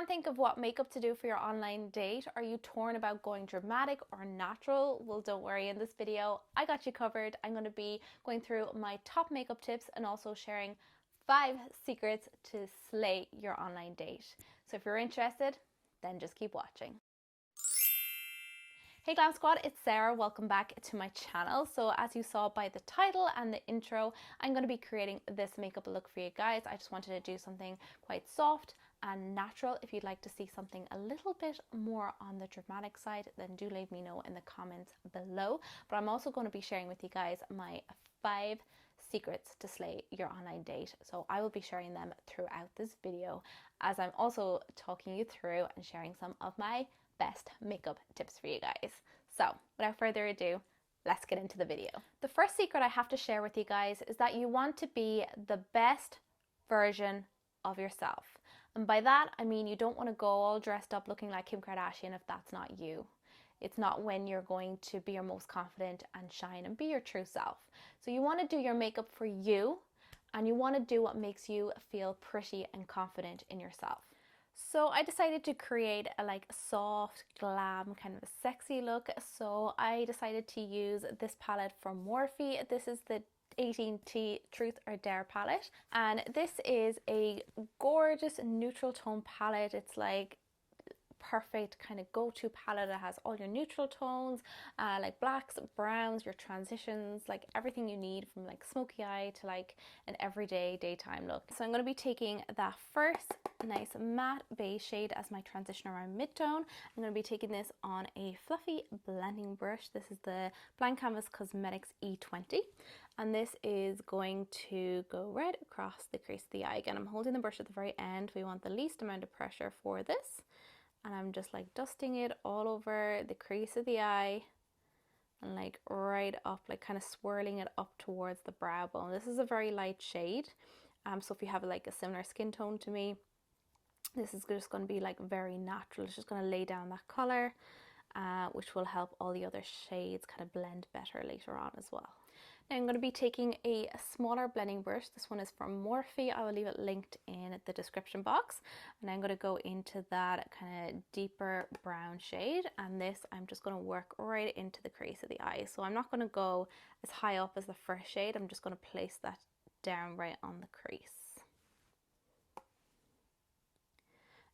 can't think of what makeup to do for your online date? Are you torn about going dramatic or natural? Well, don't worry, in this video, I got you covered. I'm going to be going through my top makeup tips and also sharing 5 secrets to slay your online date. So if you're interested, then just keep watching. Hey Glam Squad, it's Sarah. Welcome back to my channel. So as you saw by the title and the intro, I'm going to be creating this makeup look for you guys. I just wanted to do something quite soft and natural. If you'd like to see something a little bit more on the dramatic side, then do leave me know in the comments below. But I'm also going to be sharing with you guys my 5 secrets to slay your online date. So I will be sharing them throughout this video, as I'm also talking you through and sharing some of my best makeup tips for you guys. So without further ado, let's get into the video. The first secret I have to share with you guys is that you want to be the best version of yourself. And by that, I mean you don't want to go all dressed up looking like Kim Kardashian if that's not you. It's not when you're going to be your most confident and shine and be your true self. So you want to do your makeup for you, and you want to do what makes you feel pretty and confident in yourself. So I decided to create a soft, glam, kind of a sexy look. So I decided to use this palette from Morphe. This is the 18T Truth or Dare palette. And this is a gorgeous neutral tone palette. It's like perfect kind of go-to palette. It has all your neutral tones, like blacks, browns, your transitions, like everything you need from like smoky eye to like an everyday daytime look. So I'm going to be taking that first nice matte beige shade as my transition around mid-tone. I'm going to be taking this on a fluffy blending brush. This is the Blank Canvas Cosmetics E20, and this is going to go right across the crease of the eye. Again, I'm holding the brush at the very end. We want the least amount of pressure for this. And I'm just like dusting it all over the crease of the eye and like right up, like kind of swirling it up towards the brow bone. This is a very light shade. So if you have like a similar skin tone to me, this is just going to be like very natural. It's just going to lay down that color, which will help all the other shades kind of blend better later on as well. Now I'm going to be taking a smaller blending brush. This one is from Morphe. I will leave it linked in the description box. And I'm going to go into that kind of deeper brown shade. And this, I'm just going to work right into the crease of the eye. So I'm not going to go as high up as the first shade. I'm just going to place that down right on the crease.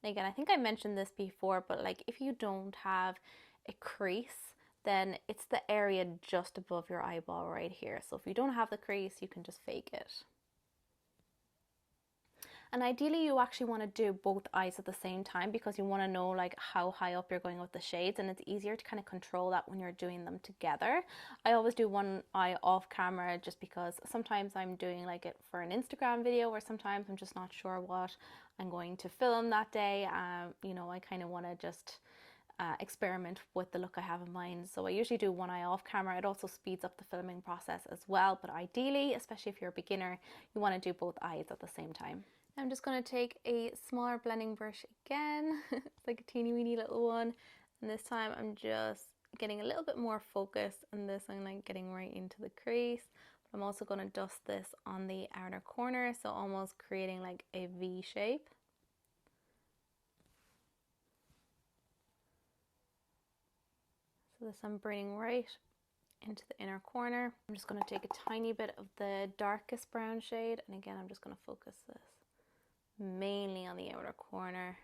And again, I think I mentioned this before, but like if you don't have a crease, then it's the area just above your eyeball right here. So if you don't have the crease, you can just fake it. And ideally you actually want to do both eyes at the same time, because you want to know like how high up you're going with the shades, and it's easier to kind of control that when you're doing them together. I always do one eye off camera just because sometimes I'm doing like it for an Instagram video, or sometimes I'm just not sure what I'm going to film that day. You know, I kind of want to just experiment with the look I have in mind. So I usually do one eye off camera. It also speeds up the filming process as well, but ideally, especially if you're a beginner, you want to do both eyes at the same time. I'm just going to take a smaller blending brush again. It's like a teeny weeny little one, and this time I'm just getting a little bit more focused, and this I'm like getting right into the crease. But I'm also going to dust this on the outer corner, so almost creating like a V shape. So this I'm bringing right into the inner corner. I'm just going to take a tiny bit of the darkest brown shade, and again I'm just going to focus this mainly on the outer corner,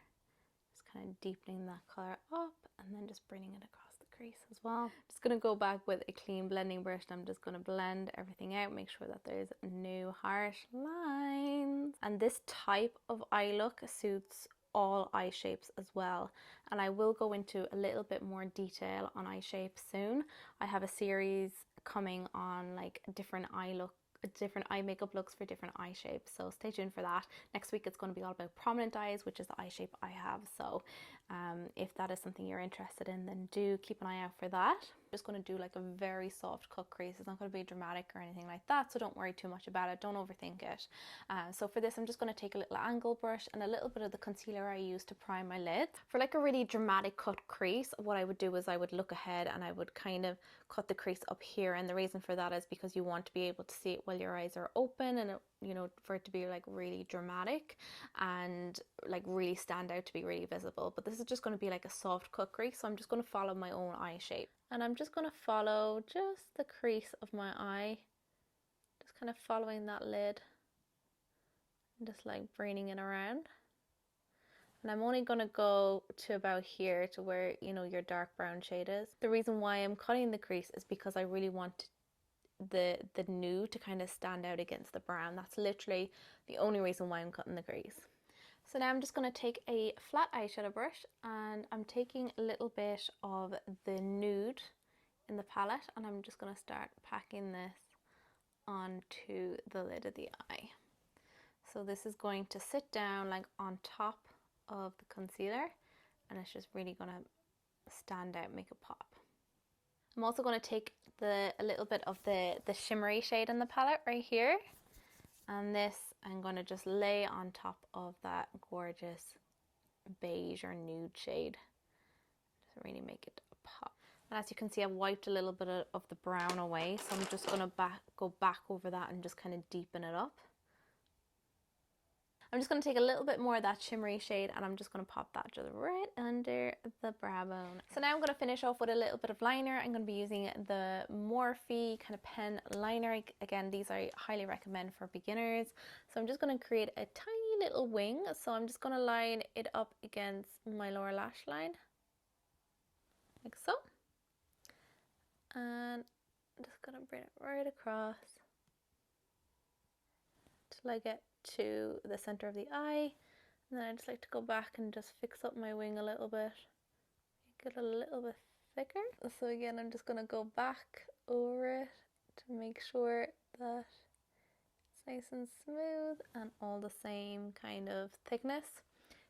just kind of deepening that color up and then just bringing it across the crease as well. Just going to go back with a clean blending brush, and I'm just going to blend everything out, make sure that there's no harsh lines. And this type of eye look suits all eye shapes as well, and I will go into a little bit more detail on eye shapes soon. I have a series coming on like different eye makeup looks for different eye shapes, so stay tuned for that. Next week it's going to be all about prominent eyes, which is the eye shape I have. So if that is something you're interested in, then do keep an eye out for that. I'm just going to do like a very soft cut crease. It's not going to be dramatic or anything like that, so don't worry too much about it, don't overthink it. So for this I'm just going to take a little angle brush and a little bit of the concealer I use to prime my lids. For like a really dramatic cut crease, what I would do is I would look ahead and I would kind of cut the crease up here, and the reason for that is because you want to be able to see it while your eyes are open, and you know, for it to be like really dramatic and like really stand out, to be really visible. But this is just going to be like a soft cut crease, so I'm just going to follow my own eye shape, and I'm just going to follow just the crease of my eye, just kind of following that lid and just like bringing it around. And I'm only going to go to about here, to where, you know, your dark brown shade is. The reason why I'm cutting the crease is because I really want the nude to kind of stand out against the brown. That's literally the only reason why I'm cutting the crease. So now I'm just going to take a flat eyeshadow brush, and I'm taking a little bit of the nude in the palette, and I'm just going to start packing this onto the lid of the eye. So this is going to sit down like on top of the concealer, and it's just really going to stand out, make it pop. I'm also going to take a little bit of the shimmery shade in the palette right here, and this I'm going to just lay on top of that gorgeous beige or nude shade to really make it pop. And as you can see, I've wiped a little bit of the brown away, so I'm just going to go back over that and just kind of deepen it up. I'm just going to take a little bit more of that shimmery shade, and I'm just going to pop that just right under the brow bone. So now I'm going to finish off with a little bit of liner. I'm going to be using the Morphe kind of pen liner. Again, these I highly recommend for beginners. So I'm just going to create a tiny little wing. So I'm just going to line it up against my lower lash line, like so. And I'm just going to bring it right across till I get to the center of the eye, and then I just like to go back and just fix up my wing a little bit, make it a little bit thicker. So again, I'm just going to go back over it to make sure that it's nice and smooth and all the same kind of thickness.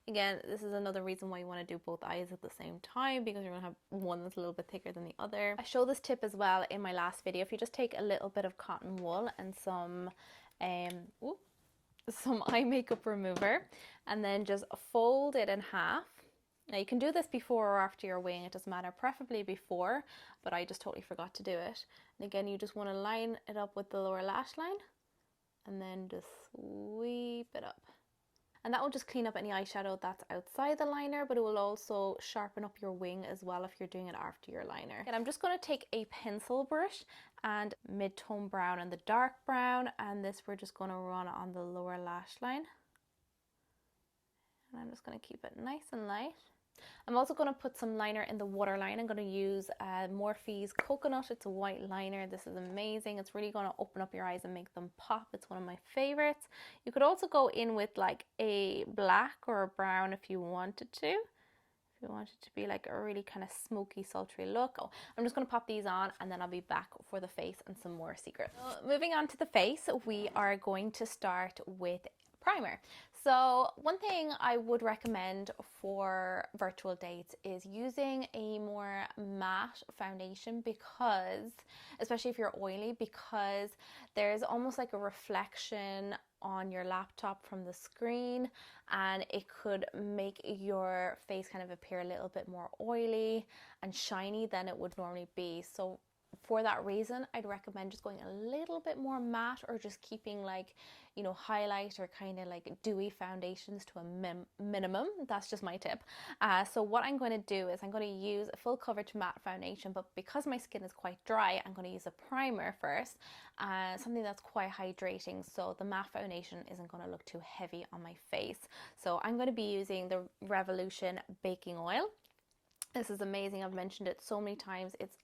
Again, this is another reason why you want to do both eyes at the same time, because you're going to have one that's a little bit thicker than the other. I show this tip as well in my last video. If you just take a little bit of cotton wool and some eye makeup remover, and then just fold it in half. Now you can do this before or after your wing, it doesn't matter, preferably before, but I just totally forgot to do it. And again, you just want to line it up with the lower lash line and then just sweep it up. And that will just clean up any eyeshadow that's outside the liner, but it will also sharpen up your wing as well if you're doing it after your liner. And I'm just going to take a pencil brush and mid-tone brown and the dark brown, and this we're just going to run on the lower lash line. And I'm just going to keep it nice and light. I'm also going to put some liner in the waterline. I'm going to use Morphe's Coconut. It's a white liner. This is amazing. It's really going to open up your eyes and make them pop. It's one of my favorites. You could also go in with like a black or a brown if you wanted to. If you want it to be like a really kind of smoky, sultry look. Oh, I'm just going to pop these on, and then I'll be back for the face and some more secrets. Moving on to the face, we are going to start with primer. So one thing I would recommend for virtual dates is using a more matte foundation, because, especially if you're oily, because there's almost like a reflection on your laptop from the screen, and it could make your face kind of appear a little bit more oily and shiny than it would normally be. So for that reason, I'd recommend just going a little bit more matte, or just keeping like, you know, highlight or kind of like dewy foundations to a minimum. That's just my tip. So what I'm going to do is I'm going to use a full coverage matte foundation, but because my skin is quite dry, I'm going to use a primer first, something that's quite hydrating, so the matte foundation isn't going to look too heavy on my face. So I'm going to be using the Revolution baking oil. This is amazing. I've mentioned it so many times. It's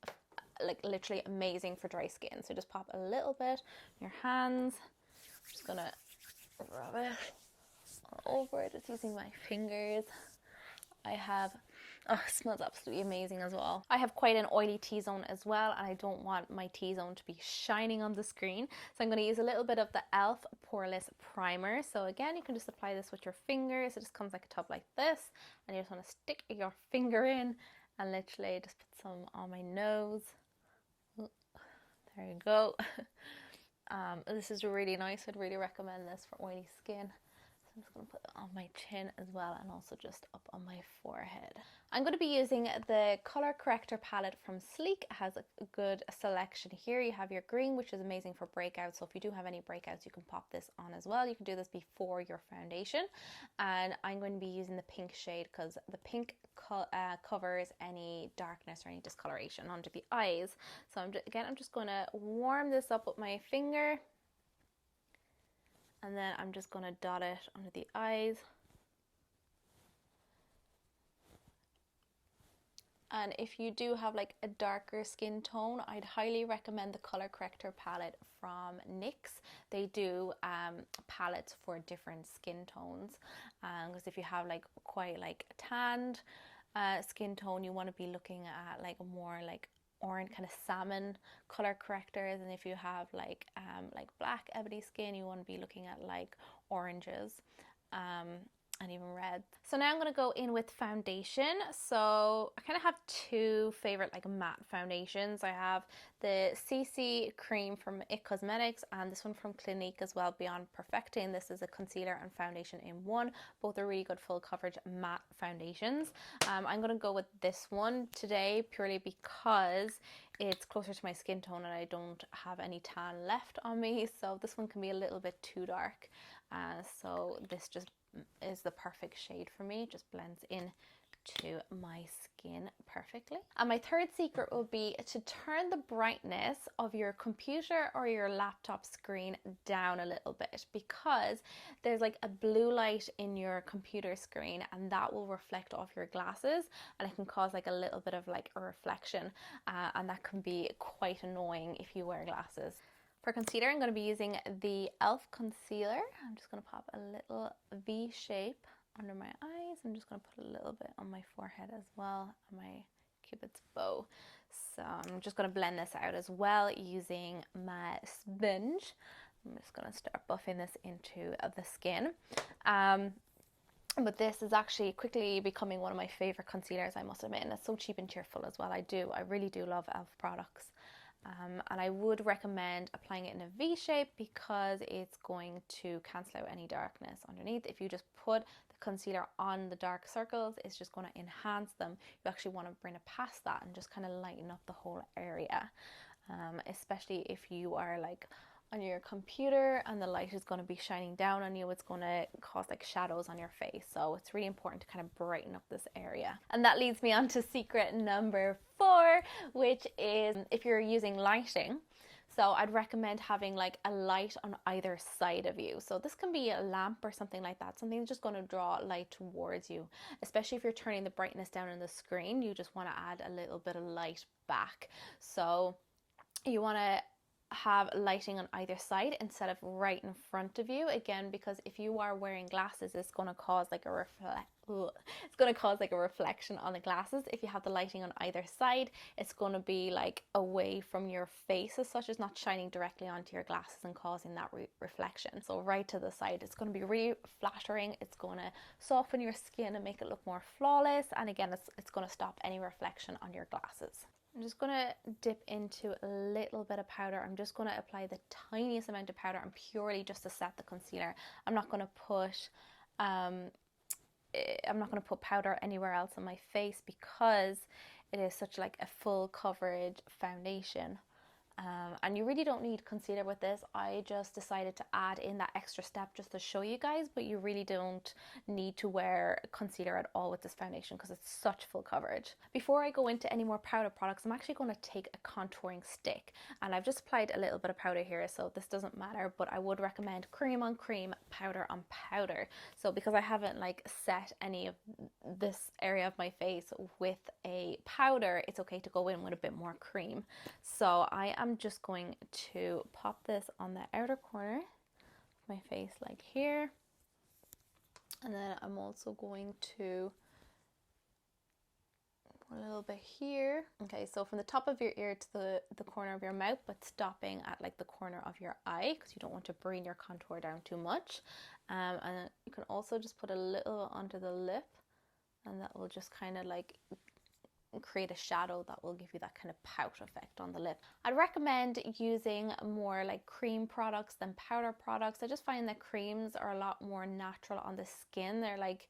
like literally amazing for dry skin. So just pop a little bit in your hands. I'm just gonna rub it all over it, just using my fingers. I have, oh, it smells absolutely amazing as well. I have quite an oily T-zone as well, and I don't want my T-zone to be shining on the screen. So I'm going to use a little bit of the e.l.f. Poreless Primer. So again, you can just apply this with your fingers. It just comes like a tub like this, and you just want to stick your finger in and literally just put some on my nose. There you go. This is really nice. I'd really recommend this for oily skin. So I'm just going to put it on my chin as well, and also just up on my forehead. I'm going to be using the color corrector palette from Sleek. It has a good selection here. You have your green, which is amazing for breakouts. So if you do have any breakouts, you can pop this on as well. You can do this before your foundation. And I'm going to be using the pink shade because the pink covers any darkness or any discoloration under the eyes. So I'm just going to warm this up with my finger. And then I'm just going to dot it under the eyes. And if you do have like a darker skin tone, I'd highly recommend the color corrector palette from NYX. They do palettes for different skin tones. Because if you have like quite like a tanned skin tone, you want to be looking at like a more like orange kind of salmon color correctors, and if you have like black ebony skin, you want to be looking at like oranges and even red. So now I'm going to go in with foundation. So I kind of have two favorite like matte foundations. I have the CC cream from It Cosmetics and this one from Clinique as well, Beyond Perfecting. This is a concealer and foundation in one. Both are really good full coverage matte foundations. I'm going to go with this one today purely because it's closer to my skin tone and I don't have any tan left on me. So this one can be a little bit too dark. So this just is the perfect shade for me. It just blends in to my skin perfectly. And my third secret will be to turn the brightness of your computer or your laptop screen down a little bit, because there's like a blue light in your computer screen and that will reflect off your glasses, and it can cause like a little bit of like a reflection, and that can be quite annoying if you wear glasses. For concealer, I'm going to be using the e.l.f. concealer. I'm just going to pop a little V shape under my eyes. I'm just going to put a little bit on my forehead as well, on my cupid's bow. So I'm just going to blend this out as well using my sponge. I'm just going to start buffing this into the skin. But this is actually quickly becoming one of my favorite concealers, I must admit, and it's so cheap and cheerful as well. I really do love e.l.f. products. And I would recommend applying it in a V shape because it's going to cancel out any darkness underneath. If you just put the concealer on the dark circles, it's just going to enhance them. You actually want to bring it past that and just kind of lighten up the whole area, especially if you are like on your computer and the light is going to be shining down on you. It's going to cause like shadows on your face, so it's really important to kind of brighten up this area. And that leads me on to secret number 4, which is if you're using lighting. So I'd recommend having like a light on either side of you. So this can be a lamp or something like that, something that's just going to draw light towards you. Especially if you're turning the brightness down on the screen, you just want to add a little bit of light back. So you want to have lighting on either side instead of right in front of you, again, because if you are wearing glasses, it's going to cause like a reflection on the glasses. If you have the lighting on either side, it's going to be like away from your face as such. It's not shining directly onto your glasses and causing that reflection. So right to the side, it's going to be really flattering. It's going to soften your skin and make it look more flawless, and again, it's going to stop any reflection on your glasses. I'm just going to dip into a little bit of powder. I'm just going to apply the tiniest amount of powder and purely just to set the concealer. I'm not going to put powder anywhere else on my face because it is such like a full coverage foundation. And you really don't need concealer with this. I just decided to add in that extra step just to show you guys, but you really don't need to wear concealer at all with this foundation because it's such full coverage. Before I go into any more powder products, I'm actually going to take a contouring stick, and I've just applied a little bit of powder here, so this doesn't matter, but I would recommend cream on cream, powder on powder. So because I haven't like set any of this area of my face with a powder, it's okay to go in with a bit more cream. So I am just going to pop this on the outer corner of my face like here, and then I'm also going to put a little bit here. Okay, so from the top of your ear to the corner of your mouth, but stopping at like the corner of your eye because you don't want to bring your contour down too much. And you can also just put a little onto the lip, and that will just kind of like create a shadow that will give you that kind of pout effect on the lip. I'd recommend using more like cream products than powder products. I just find that creams are a lot more natural on the skin. They're like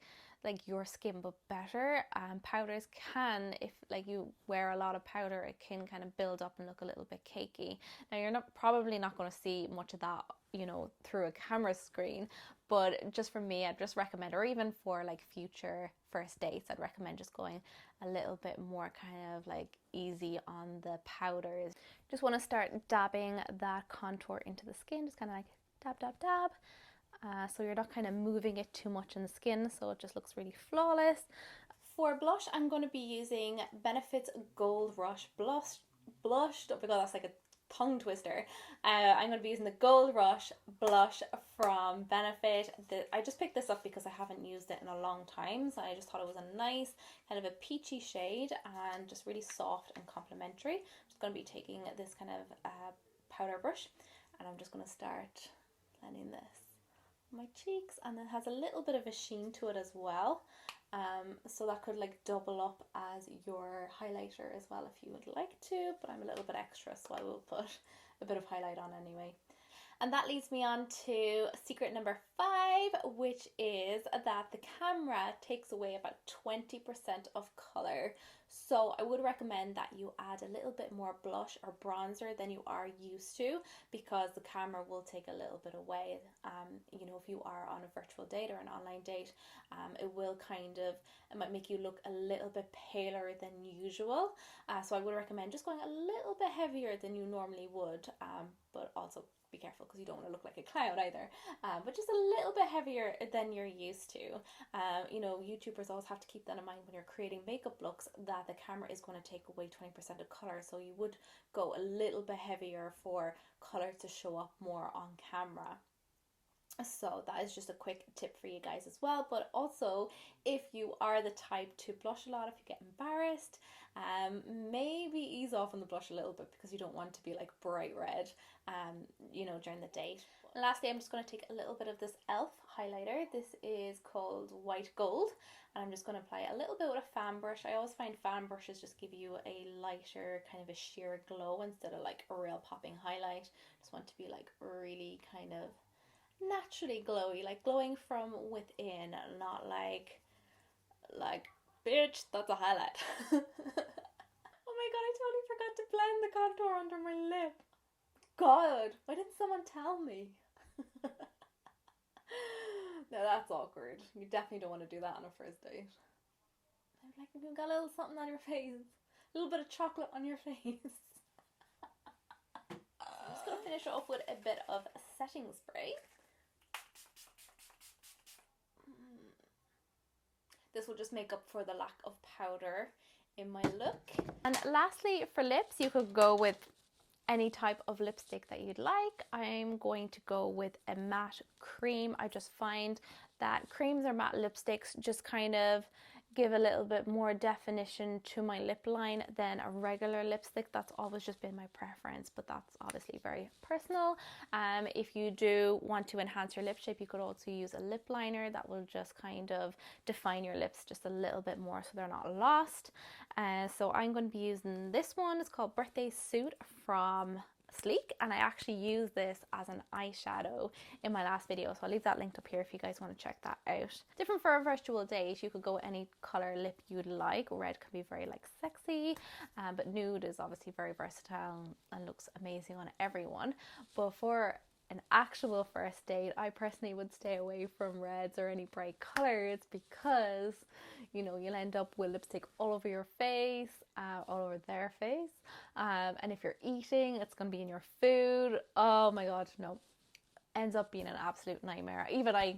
your skin but better. Powders can, if like you wear a lot of powder, it can kind of build up and look a little bit cakey. Now you're probably not going to see much of that, you know, through a camera screen, but just for me, I'd just recommend, or even for like future first dates, I'd recommend just going a little bit more kind of like easy on the powders. Just want to start dabbing that contour into the skin, just kind of like dab, dab, dab. So you're not kind of moving it too much in the skin, so it just looks really flawless. For blush, I'm going to be using Benefit's Gold Rush blush. Oh my god, that's like a tongue twister. I'm going to be using the Gold Rush blush from Benefit. I just picked this up because I haven't used it in a long time, so I just thought it was a nice kind of a peachy shade and just really soft and complimentary. I'm just going to be taking this kind of powder brush, and I'm just going to start blending this my cheeks, and it has a little bit of a sheen to it as well, so that could like double up as your highlighter as well if you would like to, but I'm a little bit extra, so I will put a bit of highlight on anyway. And that leads me on to secret number 5, which is that the camera takes away about 20% of color. So I would recommend that you add a little bit more blush or bronzer than you are used to, because the camera will take a little bit away. You know, if you are on a virtual date or an online date, it might make you look a little bit paler than usual. So I would recommend just going a little bit heavier than you normally would, but also be careful because you don't want to look like a clown either, but just a little bit heavier than you're used to. You know, YouTubers always have to keep that in mind when you're creating makeup looks, that the camera is going to take away 20% of color, so you would go a little bit heavier for color to show up more on camera. So that is just a quick tip for you guys as well. But also, if you are the type to blush a lot, if you get embarrassed, maybe ease off on the blush a little bit, because you don't want to be like bright red, you know, during the date. And lastly, I'm just going to take a little bit of this e.l.f. highlighter. This is called White Gold, and I'm just going to apply a little bit with a fan brush. I always find fan brushes just give you a lighter, kind of a sheer glow instead of like a real popping highlight. Just want to be like really kind of naturally glowy, like glowing from within, not like bitch, that's a highlight. Oh my god, I totally forgot to blend the contour under my lip. God, why didn't someone tell me? No, that's awkward. You definitely don't want to do that on a first date. I'm like, you've got a little something on your face, a little bit of chocolate on your face. I'm just going to finish off with a bit of setting spray. This will just make up for the lack of powder in my look. And lastly, for lips, you could go with any type of lipstick that you'd like. I'm going to go with a matte cream. I just find that creams or matte lipsticks just kind of give a little bit more definition to my lip line than a regular lipstick. That's always just been my preference, but that's obviously very personal. If you do want to enhance your lip shape, you could also use a lip liner that will just kind of define your lips just a little bit more so they're not lost. So I'm going to be using this one. It's called Birthday Suit from Sleek, and I actually used this as an eyeshadow in my last video, so I'll leave that linked up here if you guys want to check that out. Different for a virtual date, you could go with any color lip you'd like. Red can be very like sexy, but nude is obviously very versatile and looks amazing on everyone. But for an actual first date, I personally would stay away from reds or any bright colors, because you know, you'll end up with lipstick all over your face, all over their face, and if you're eating, it's going to be in your food. Oh my god, no, ends up being an absolute nightmare. Even I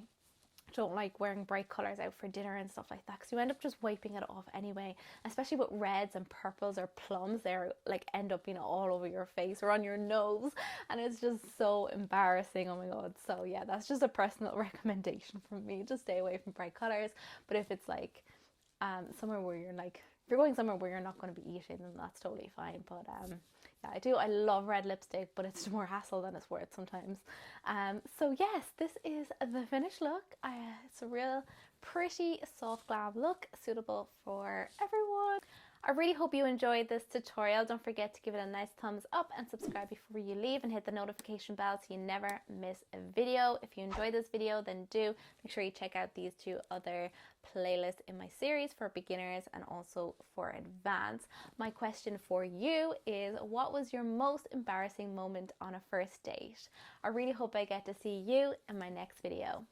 don't like wearing bright colors out for dinner and stuff like that, because you end up just wiping it off anyway, especially with reds and purples or plums. They're like end up being all over your face or on your nose, and it's just so embarrassing. Oh my god. So yeah, that's just a personal recommendation from me, just stay away from bright colors. But if it's like somewhere where you're like, if you're going somewhere where you're not going to be eating, then that's totally fine. But yeah, I love red lipstick, but it's more hassle than it's worth sometimes. So yes, this is the finished look. It's a real pretty soft glam look, suitable for everyone. I really hope you enjoyed this tutorial. Don't forget to give it a nice thumbs up and subscribe before you leave, and hit the notification bell so you never miss a video. If you enjoyed this video, then do make sure you check out these two other playlists in my series for beginners and also for advanced. My question for you is, what was your most embarrassing moment on a first date? I really hope I get to see you in my next video.